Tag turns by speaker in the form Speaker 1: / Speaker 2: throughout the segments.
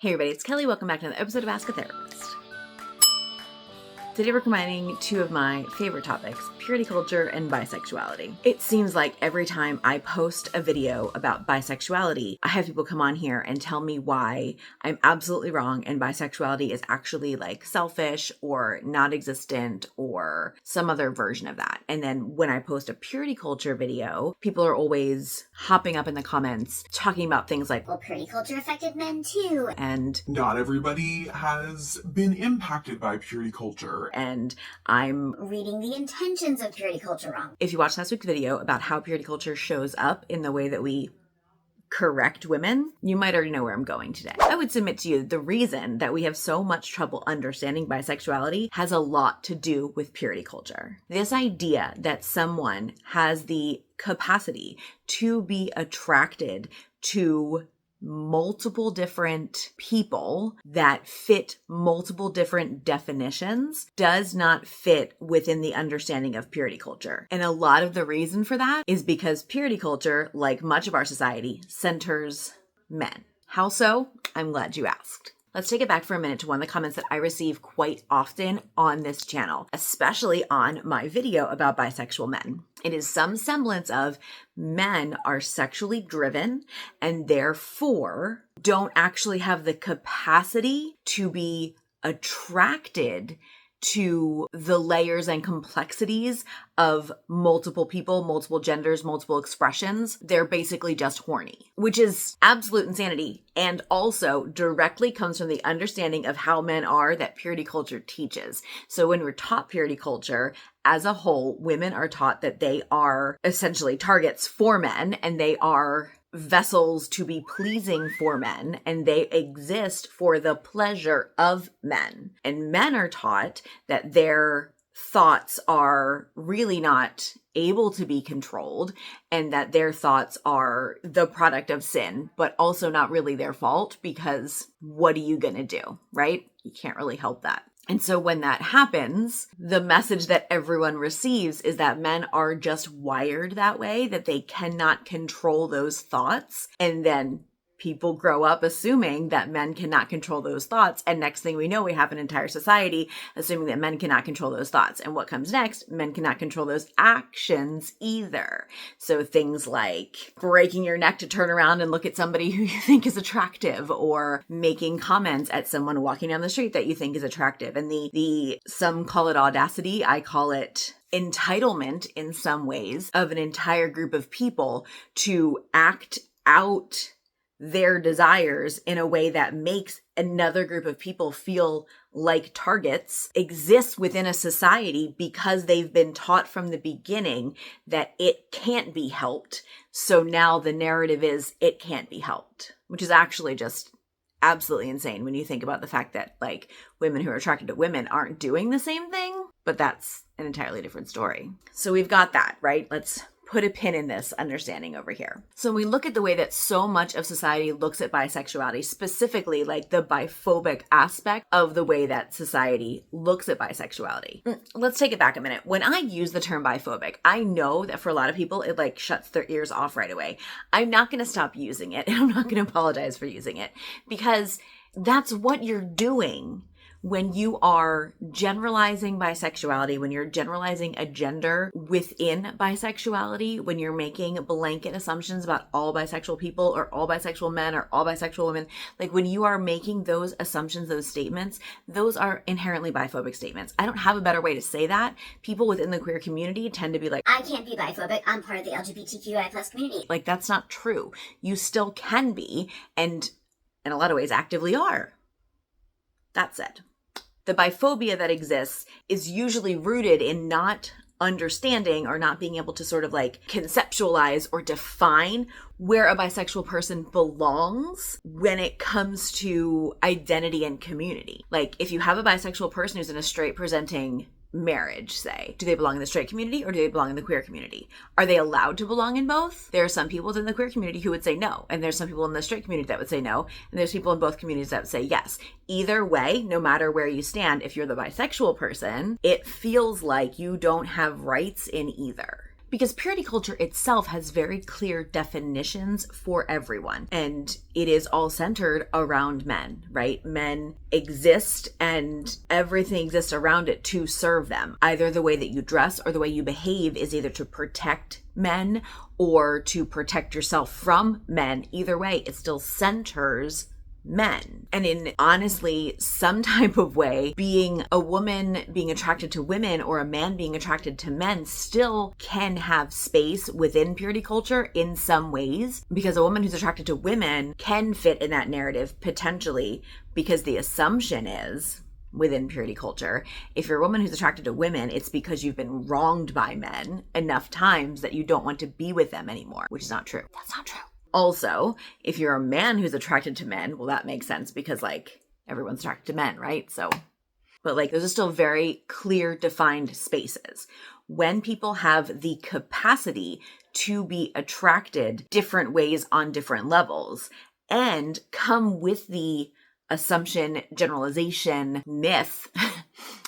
Speaker 1: Hey everybody, it's Kelly. Welcome back to another episode of Ask a Therapist. Today we're combining two of my favorite topics, purity culture and bisexuality. It seems like every time I post a video about bisexuality, I have people come on here and tell me why I'm absolutely wrong and bisexuality is actually like selfish or not existent or some other version of that. And then when I post a purity culture video, people are always hopping up in the comments talking about things like,
Speaker 2: well, purity culture affected men too.
Speaker 1: And
Speaker 3: not everybody has been impacted by purity culture.
Speaker 1: And I'm
Speaker 2: reading the intentions of purity culture wrong.
Speaker 1: If you watched last week's video about how purity culture shows up in the way that we correct women, you might already know where I'm going today. I would submit to you the reason that we have so much trouble understanding bisexuality has a lot to do with purity culture. This idea that someone has the capacity to be attracted to multiple different people that fit multiple different definitions does not fit within the understanding of purity culture. And a lot of the reason for that is because purity culture, like much of our society, centers men. How so? I'm glad you asked. Let's take it back for a minute to one of the comments that I receive quite often on this channel, especially on my video about bisexual men. It is some semblance of men are sexually driven and therefore don't actually have the capacity to be attracted to the layers and complexities of multiple people, multiple genders, multiple expressions. They're basically just horny, which is absolute insanity and also directly comes from the understanding of how men are that purity culture teaches. So when we're taught purity culture, as a whole, women are taught that they are essentially targets for men and they are vessels to be pleasing for men and they exist for the pleasure of men. And men are taught that their thoughts are really not able to be controlled and that their thoughts are the product of sin, but also not really their fault because what are you going to do, right? You can't really help that. And so when that happens, the message that everyone receives is that men are just wired that way, that they cannot control those thoughts. And then people grow up assuming that men cannot control those thoughts. And next thing we know, we have an entire society assuming that men cannot control those thoughts. And what comes next? Men cannot control those actions either. So things like breaking your neck to turn around and look at somebody who you think is attractive or making comments at someone walking down the street that you think is attractive. And some call it audacity. I call it entitlement in some ways of an entire group of people to act out their desires in a way that makes another group of people feel like targets exists within a society because they've been taught from the beginning that it can't be helped. So now the narrative is it can't be helped, which is actually just absolutely insane when you think about the fact that like women who are attracted to women aren't doing the same thing, but that's an entirely different story. So we've got that, right? Let's put a pin in this understanding over here. So when we look at the way that so much of society looks at bisexuality, specifically like the biphobic aspect of the way that society looks at bisexuality. Let's take it back a minute. When I use the term biphobic, I know that for a lot of people, it like shuts their ears off right away. I'm not going to stop using it and I'm not going to apologize for using it because that's what you're doing when you are generalizing bisexuality, when you're generalizing a gender within bisexuality, when you're making blanket assumptions about all bisexual people or all bisexual men or all bisexual women, like when you are making those assumptions, those statements, those are inherently biphobic statements. I don't have a better way to say that. People within the queer community tend to be like,
Speaker 2: I can't be biphobic. I'm part of the LGBTQI plus community.
Speaker 1: Like that's not true. You still can be and in a lot of ways actively are. That said, the biphobia that exists is usually rooted in not understanding or not being able to sort of like conceptualize or define where a bisexual person belongs when it comes to identity and community. Like if you have a bisexual person who's in a straight presenting marriage, say, do they belong in the straight community or do they belong in the queer community? Are they allowed to belong in both? There are some people in the queer community who would say no, and there's some people in the straight community that would say no, and there's people in both communities that would say yes. Either way, no matter where you stand, if you're the bisexual person, it feels like you don't have rights in either. Because purity culture itself has very clear definitions for everyone. And it is all centered around men, right? Men exist and everything exists around it to serve them. Either the way that you dress or the way you behave is either to protect men or to protect yourself from men. Either way, it still centers men. And in honestly some type of way, being a woman being attracted to women or a man being attracted to men still can have space within purity culture in some ways, because a woman who's attracted to women can fit in that narrative potentially, because the assumption is within purity culture, if you're a woman who's attracted to women, it's because you've been wronged by men enough times that you don't want to be with them anymore, which is not true. That's not true. Also, if you're a man who's attracted to men, well, that makes sense because like everyone's attracted to men, right? So, but like those are still very clear defined spaces. When people have the capacity to be attracted different ways on different levels and come with the assumption, generalization, myth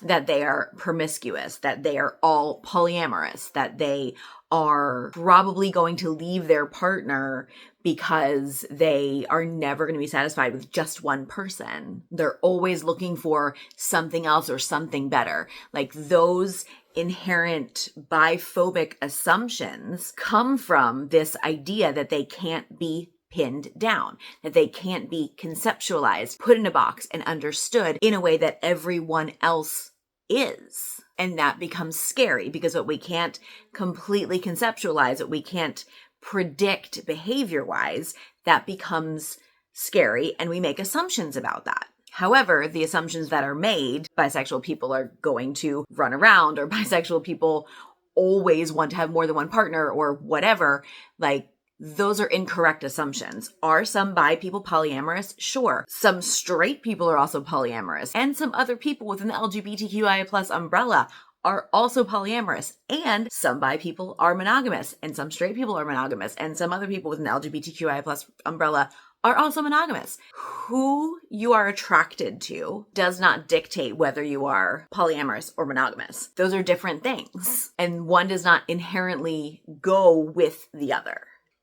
Speaker 1: that they are promiscuous, that they are all polyamorous, that they are probably going to leave their partner because they are never going to be satisfied with just one person. They're always looking for something else or something better. Like those inherent biphobic assumptions come from this idea that they can't be pinned down, that they can't be conceptualized, put in a box, and understood in a way that everyone else is. And that becomes scary because what we can't completely conceptualize, what we can't predict behavior-wise, that becomes scary, and we make assumptions about that. However, the assumptions that are made, bisexual people are going to run around, or bisexual people always want to have more than one partner, or whatever, like, those are incorrect assumptions. Are some bi people polyamorous? Sure. Some straight people are also polyamorous. And some other people within the LGBTQIA plus umbrella are also polyamorous. And some bi people are monogamous. And some straight people are monogamous. And some other people within the LGBTQIA plus umbrella are also monogamous. Who you are attracted to does not dictate whether you are polyamorous or monogamous. Those are different things. And one does not inherently go with the other.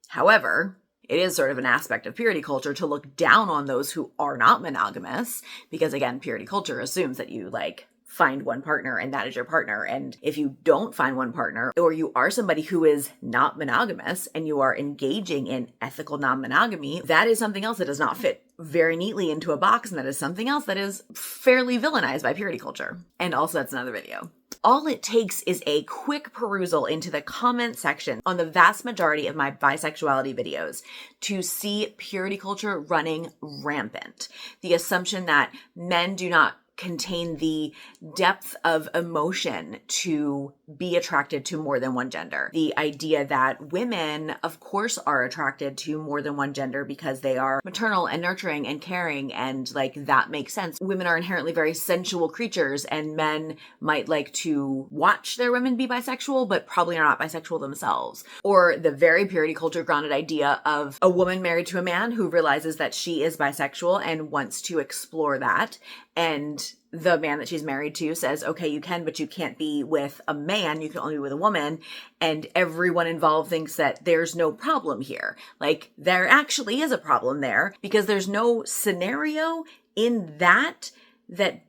Speaker 1: However, it is sort of an aspect of purity culture to look down on those who are not monogamous, because again, purity culture assumes that you like find one partner and that is your partner. And if you don't find one partner, or you are somebody who is not monogamous and you are engaging in ethical non-monogamy, that is something else that does not fit very neatly into a box, and that is something else that is fairly villainized by purity culture. And also that's another video. All it takes is a quick perusal into the comment section on the vast majority of my bisexuality videos to see purity culture running rampant. The assumption that men do not contain the depth of emotion to be attracted to more than one gender. The idea that women, of course, are attracted to more than one gender because they are maternal and nurturing and caring, and like that makes sense. Women are inherently very sensual creatures, and men might like to watch their women be bisexual, but probably are not bisexual themselves. Or the very purity culture grounded idea of a woman married to a man who realizes that she is bisexual and wants to explore that, and the man that she's married to says, okay, you can, but you can't be with a man. You can only be with a woman. And everyone involved thinks that there's no problem here. Like, there actually is a problem there, because there's no scenario in that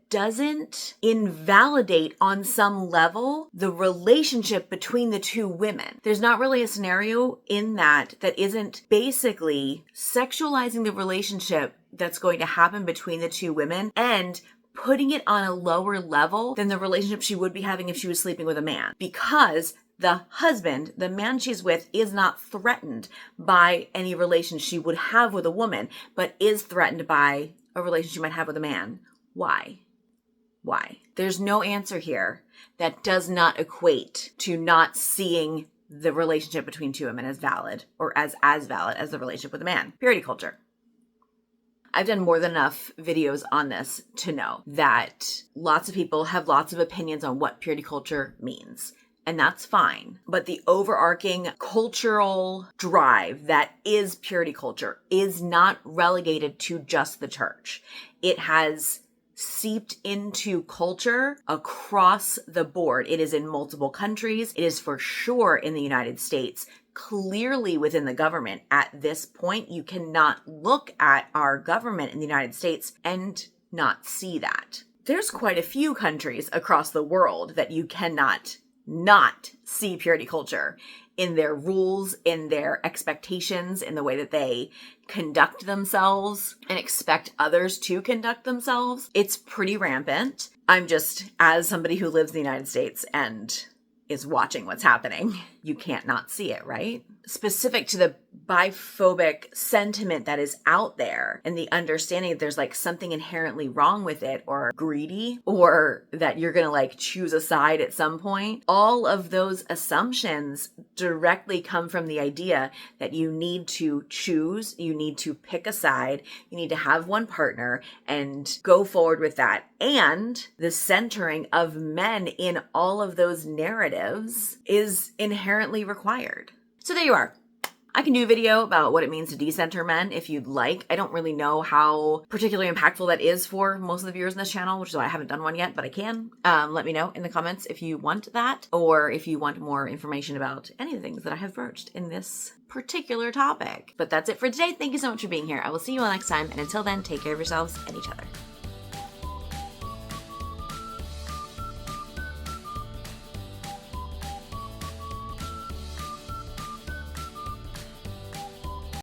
Speaker 1: doesn't invalidate on some level the relationship between the two women. There's not really a scenario in that isn't basically sexualizing the relationship that's going to happen between the two women and putting it on a lower level than the relationship she would be having if she was sleeping with a man. Because the husband, the man she's with, is not threatened by any relation she would have with a woman, but is threatened by a relation she might have with a man. Why? Why? There's no answer here that does not equate to not seeing the relationship between two women as valid, or as valid as the relationship with a man. Purity culture. I've done more than enough videos on this to know that lots of people have lots of opinions on what purity culture means. And that's fine. But the overarching cultural drive that is purity culture is not relegated to just the church. It has seeped into culture across the board. It is in multiple countries. It is for sure in the United States, clearly within the government. At this point, you cannot look at our government in the United States and not see that. There's quite a few countries across the world that you cannot not see purity culture in their rules, in their expectations, in the way that they conduct themselves and expect others to conduct themselves. It's pretty rampant. I'm just, as somebody who lives in the United States and is watching what's happening, you can't not see it, right? Specific to the biphobic sentiment that is out there and the understanding that there's like something inherently wrong with it, or greedy, or that you're gonna like choose a side at some point. All of those assumptions directly come from the idea that you need to choose, you need to pick a side, you need to have one partner and go forward with that. And the centering of men in all of those narratives is inherently required. So there you are. I can do a video about what it means to decenter men if you'd like. I don't really know how particularly impactful that is for most of the viewers in this channel, which is why I haven't done one yet, but I can. Let me know in the comments if you want that, or if you want more information about any of the things that I have broached in this particular topic. But that's it for today. Thank you so much for being here. I will see you all next time, and until then, take care of yourselves and each other.